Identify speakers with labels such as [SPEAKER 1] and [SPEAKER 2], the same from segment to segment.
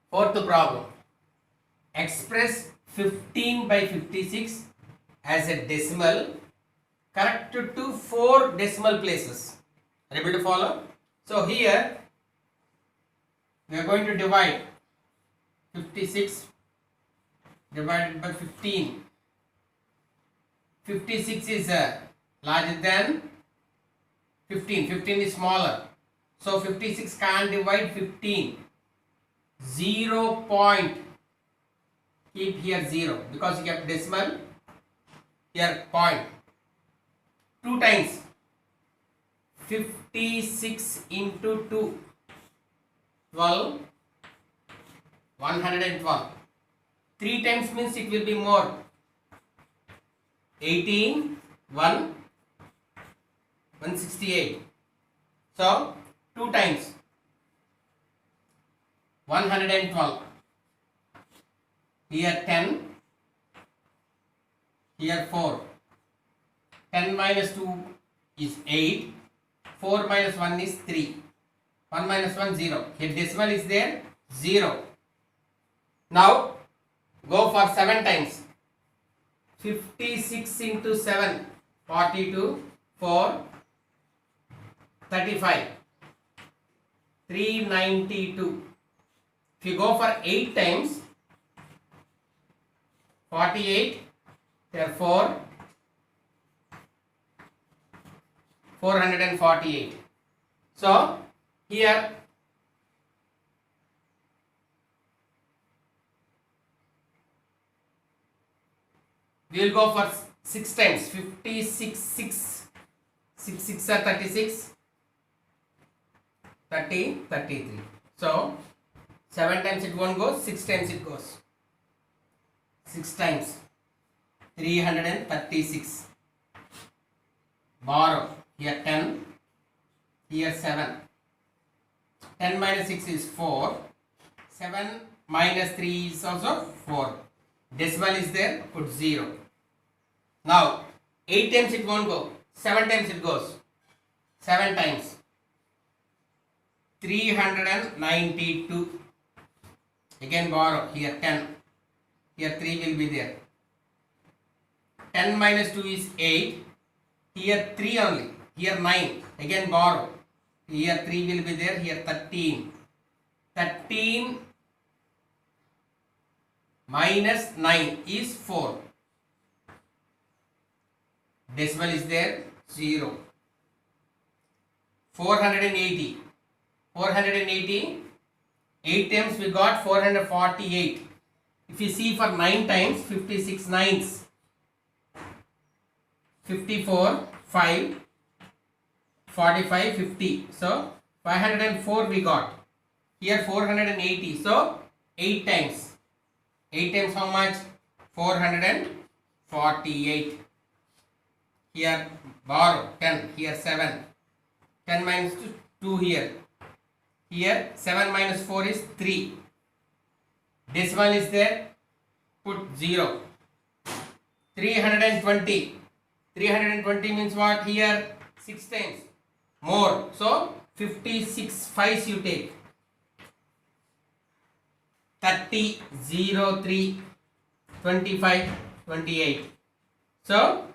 [SPEAKER 1] Fourth problem. Express 15 by 56 as a decimal corrected to 4 decimal places. Are you able to follow? So here we are going to divide 56 divided by 15. 56 is larger than 15. 15 is smaller. So 56 can't divide 15. 0 point. Keep here 0 because you kept decimal. Here point. 2 times. 56 into 2. 12. 112. 3 times means it will be more. 18. 1. 168. So 2 times 112. Here 10. Here 4. 10 minus 2 is 8. 4 minus 1 is 3. 1 minus 1 0. Here decimal is there 0. Now go for 7 times. 56 into 7. 42. 4. 35. 392. If you go for 8 times, 48, therefore 448. So here we will go for 6 times. 56, 6. 6 6 are 36. 30, 33. So 7 times it won't go, 6 times it goes. 6 times 336. Borrow. Here 10. Here 7. 10 minus 6 is 4. 7 minus 3 is also 4. Decimal is there, put 0. Now 8 times it won't go. 7 times it goes. 7 times 392. Again borrow. Here 10. Here 3 will be there. 10 minus 2 is 8. Here 3 only. Here 9. Again borrow. Here 3 will be there. Here 13. 13 minus 9 is 4. Decimal is there 0. 480. 480. 8 times we got 448. If you see for 9 times, 56 nines. 54, 5, 45, 50. So 504 we got. Here 480. So 8 times. 8 times how much? 448. Here borrow 10. Here 7. 10 minus 2 here. Here 7 minus 4 is 3. Decimal is there. Put 0. 320. 320 means what? Here 6 times. More. So 56 5s you take. 30, 0, 3, 25, 28. So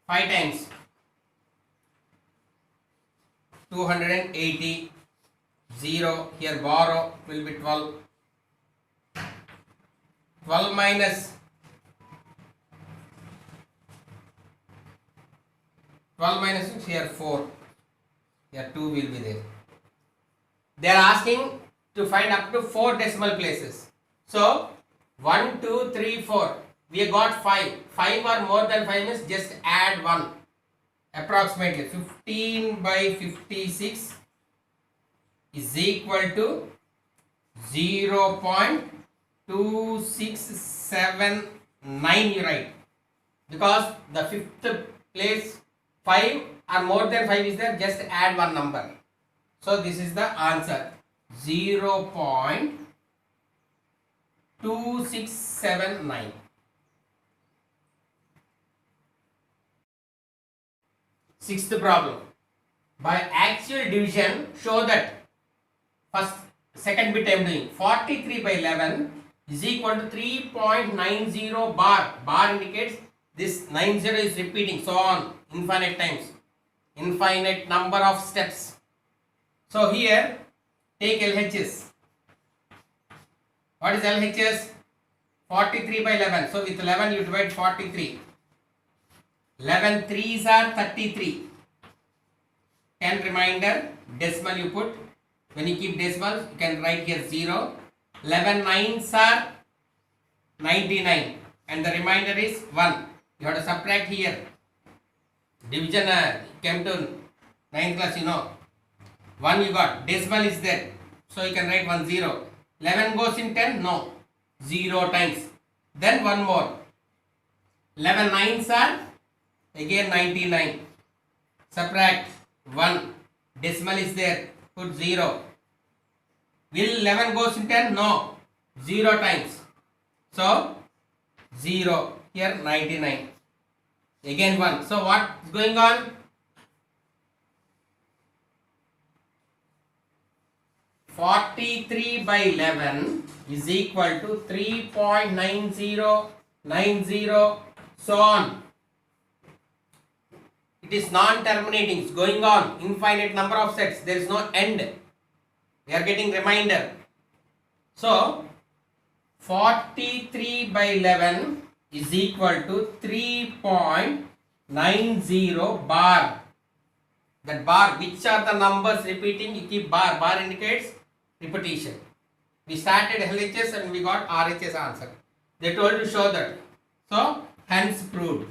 [SPEAKER 1] 5 times 280. 0. Here borrow will be 12. 12 minus 6, here 4. Here 2 will be there. They are asking to find up to 4 decimal places. So 1, 2, 3, 4. We have got 5. 5 or more than 5 means just add 1. Approximately 15 by 56 is equal to 0.2679 you write. Because the 5th place 5 or more than 5 is there, just add one number. So this is the answer. 0.2679. Sixth problem. By actual division, show that first second bit I am doing. 43 by 11 is equal to 3.90 bar. Bar indicates this 90 is repeating, so on, infinite times, infinite number of steps. So here take LHS. What is LHS? 43 by 11. So with 11 you divide 43. 11 3s are 33. 10 remainder, decimal you put. When you keep decimal, you can write here 0. 11 9s are 99 and the remainder is 1. You have to subtract here. Division came to 9th class, you know. 1 you got, decimal is there. So you can write 1 0. 11 goes in 10? No. 0 times. Then one more. 11 9s are again 99. Subtract 1. Decimal is there. Put 0. Will 11 goes in 10? No. 0 times. So 0. Here 99. Again 1. So what is going on? 43 by 11 is equal to 3.9090, so on. It is non-terminating, it's going on, infinite number of sets, there is no end. We are getting remainder. So 43 by 11 is equal to 3.90 bar. That bar, which are the numbers repeating, you keep bar. Bar indicates repetition. We started LHS and we got RHS answer. They told to show that. So hence proved.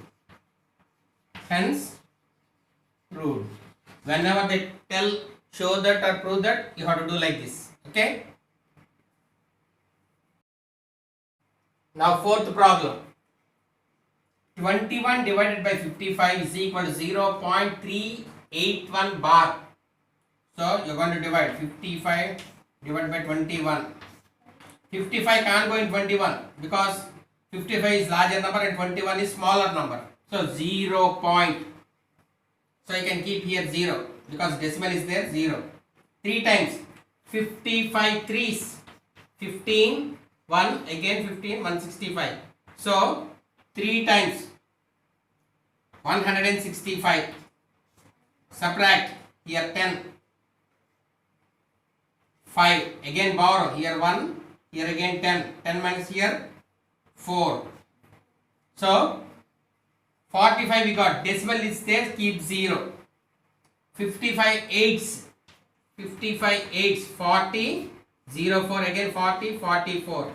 [SPEAKER 1] Hence proved. Whenever they tell show that or prove that, you have to do like this. Okay. Now fourth problem. 21 divided by 55 is equal to 0.381 bar. So you are going to divide 55 divided by 21. 55 can't go in 21 because 55 is larger number and 21 is smaller number. So 0 point. So you can keep here 0 because decimal is there, 0. 3 times 55 threes. 15, 1, again 15, 165. So 3 times 165. Subtract here 10. 5. Again borrow. Here 1. Here again 10. 10 minus here 4. So 45 we got. Decimal is there. Keep 0. 55 eights. 55 eights. 40. 0 4 again 40. 44.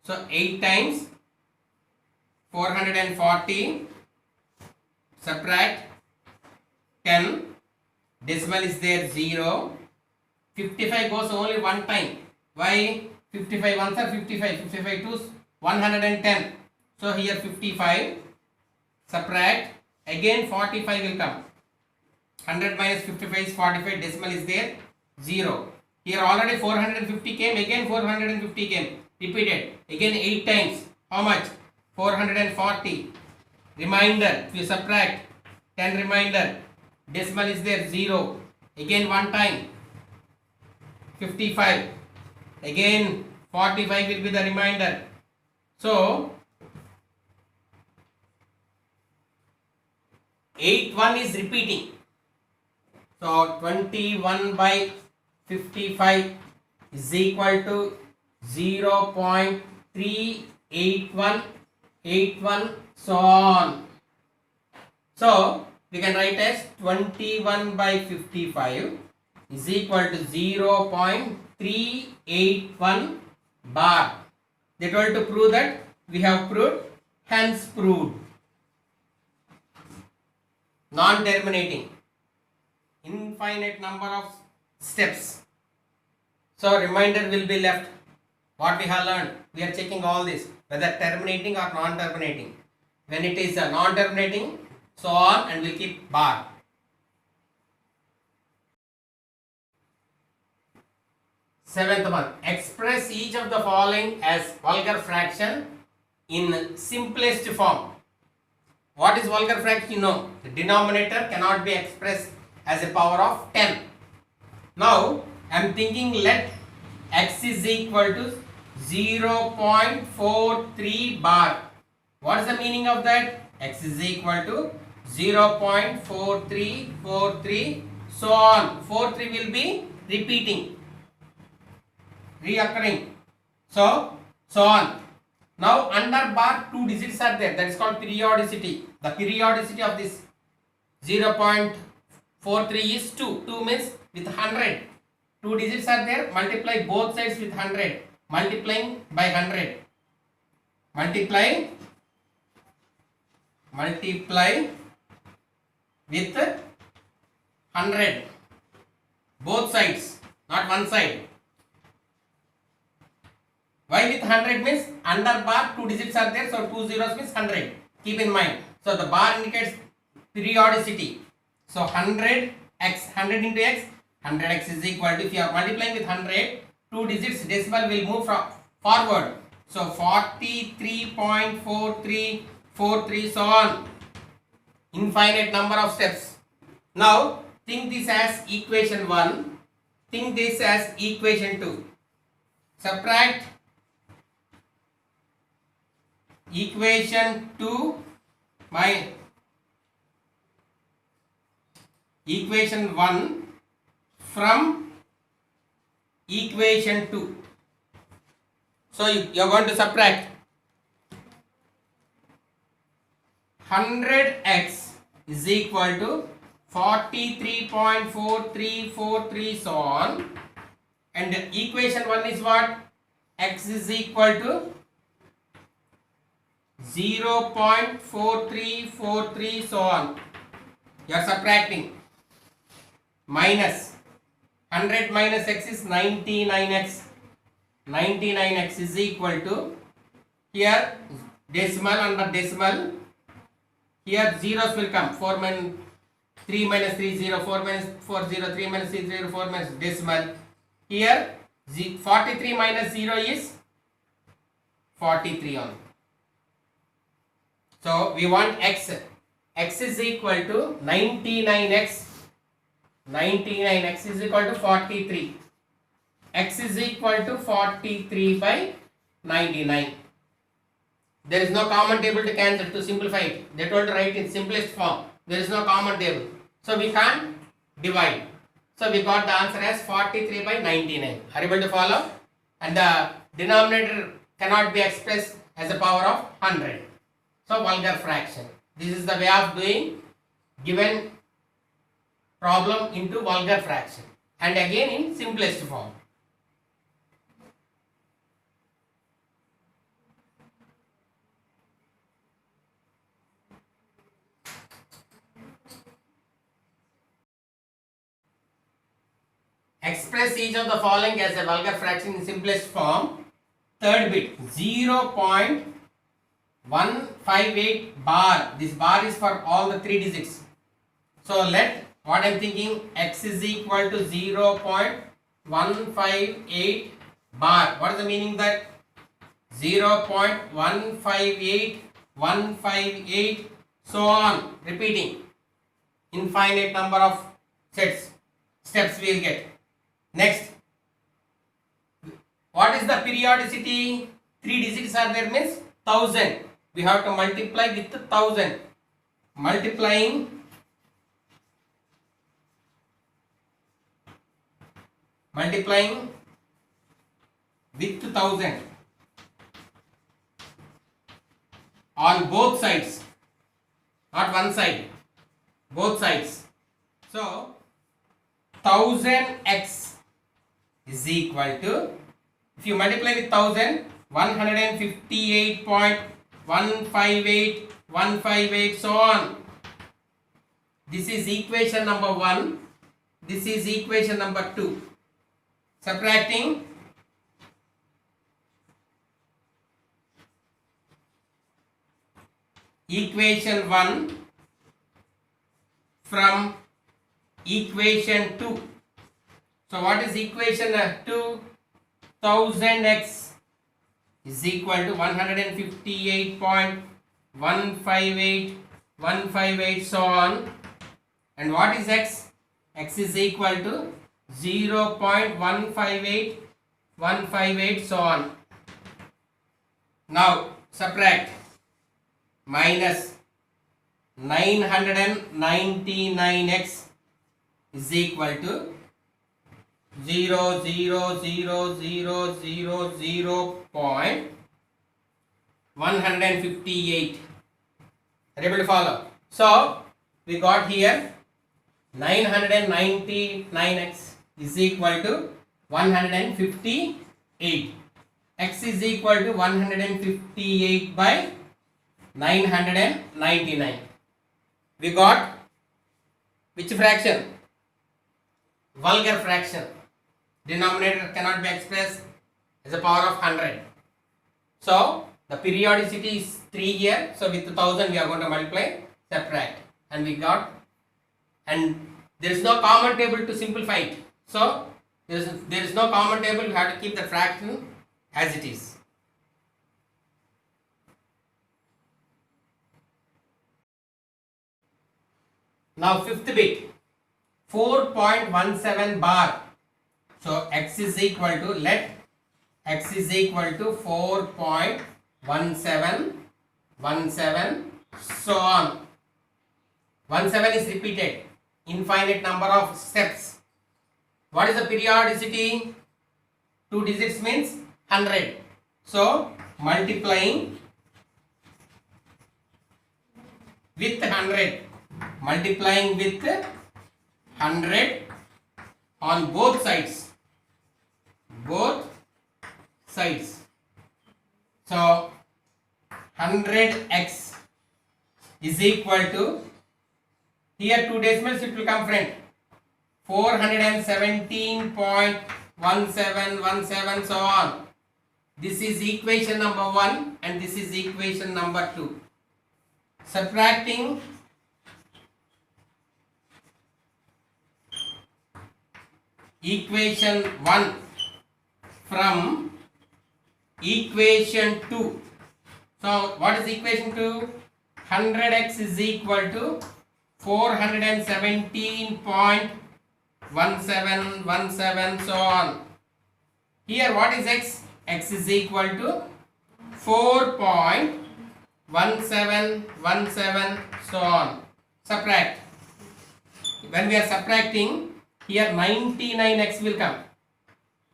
[SPEAKER 1] So 8 times 440. Subtract 10. Decimal is there 0. 55 goes only one time. Why? 55 ones are 55. 55 twos 110. So here 55. Subtract. Again 45 will come. 100 minus 55 is 45. Decimal is there 0. Here already 450 came. Again 450 came. Repeated. Again 8 times. How much? 440. Remainder. If you subtract 10 remainder. Decimal is there 0. Again one time. 55. Again 45 will be the remainder. So 8 1 is repeating. So 21 by 55 is equal to 0.38181, so on. So we can write as 21 by 55 is equal to 0.381 bar. They told to prove that. We have proved. Hence proved. Non-terminating. Infinite number of steps. So remainder will be left. What we have learned. We are checking all this. Whether terminating or non-terminating. When it is a non-terminating, so on, and we keep bar. Seventh one. Express each of the following as vulgar fraction in simplest form. What is vulgar fraction? You know, the denominator cannot be expressed as a power of 10. Now, I am thinking let x is equal to 0.43 bar. What is the meaning of that? X is equal to 0.4343, so on. 43 will be repeating, reoccurring. So on. Now under bar 2 digits are there. That is called periodicity. The periodicity of this 0.43 is 2. 2 means with 100. 2 digits are there. Multiply both sides with 100. Multiplying by 100. Multiply with 100. Both sides, not one side. Why with 100 means under bar 2 digits are there, so 2 zeros means 100. Keep in mind. So the bar indicates periodicity. So 100 x, 100 into x, 100x is equal to, if you are multiplying with 100, 2 digits decimal will move forward. So 43.4343, so on. Infinite number of steps. Now think this as equation 1. Think this as equation 2. Subtract equation 2 by equation 1 from equation 2. So you are going to subtract 100x is equal to 43.4343, so on. And equation 1 is what? X is equal to 0.4343, so on. You are subtracting. Minus 100 minus x is 99x. 99x is equal to, here decimal under decimal, here zeros will come. 4 minus 3 minus 3 0, 4 minus 4 0, 3 minus 3 0, 4 minus decimal. Here 43 minus 0 is 43 only. So we want x. X is equal to 99x. 99x is equal to 43. X is equal to 43 by 99. There is no common table to cancel, to simplify it. They told to write in simplest form. There is no common table. So we can't divide. So we got the answer as 43 by 99. Are you able to follow? And the denominator cannot be expressed as a power of 100. So vulgar fraction. This is the way of doing given problem into vulgar fraction. And again in simplest form. Express each of the following as a vulgar fraction in simplest form. Third bit 0.158 bar. This bar is for all the 3 digits. So let what I am thinking, x is equal to 0.158 bar. What is the meaning that? 0.158, so on, repeating. Infinite number of steps we will get. Next, what is the periodicity? 3 digits are there means 1000. We have to multiply with 1000. Multiplying with 1000 on both sides, not one side, both sides. So 1000x is equal to, if you multiply with 1000, 158.158, so on. This is equation number 1. This is equation number 2. Subtracting equation 1 from equation 2. So what is equation 2? 1000x is equal to 158.158, so on. And what is x? X is equal to 0.158 158, so on. Now subtract. Minus 999x is equal to 0.158. Are you able to follow? So we got here 999x is equal to 158. X is equal to 158 by 999. We got which fraction? Vulgar fraction. Denominator cannot be expressed as a power of 100. So the periodicity is 3 here. So with 1000 we are going to multiply, subtract, and we got, and there is no common table to simplify it. So there is no common table. You have to keep the fraction as it is. Now fifth bit, 4.17 bar. So x is equal to, let x is equal to 4.17, so on. 17 is repeated, infinite number of steps. What is the periodicity? 2 digits means 100. So multiplying with 100. Multiplying with 100 on both sides. So 100x is equal to, here 2 decimals it will come friend, 417.1717, so on. This is equation number 1 and this is equation number 2. Subtracting equation 1 from equation 2. So what is equation 2? 100x is equal to 417.1717, so on. Here what is x? X is equal to 4.1717, so on. Subtract. When we are subtracting, here 99x will come.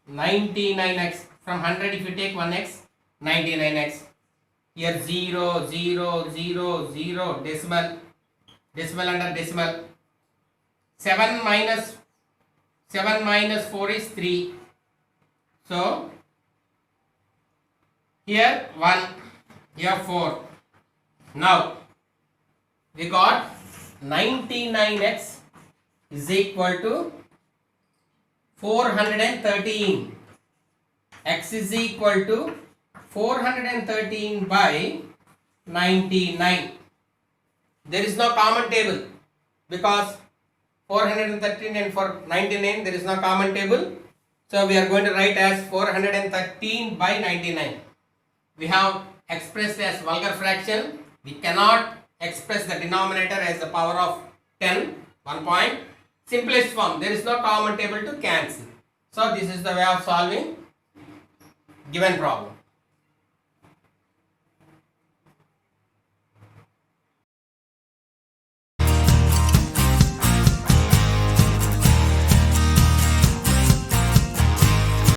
[SPEAKER 1] 99x, from 100 if you take 1x, 99x. Here 0, 0, 0, 0, decimal under decimal. 7 minus 4 is 3. So here 1, here 4. Now we got 99x is equal to 413. X is equal to 413 by 99. There is no common table because 413 and for 99 there is no common table. So we are going to write as 413 by 99. We have expressed as vulgar fraction. We cannot express the denominator as the power of 10, 1 point. Simplest form, there is no common table to cancel. So this is the way of solving given problem.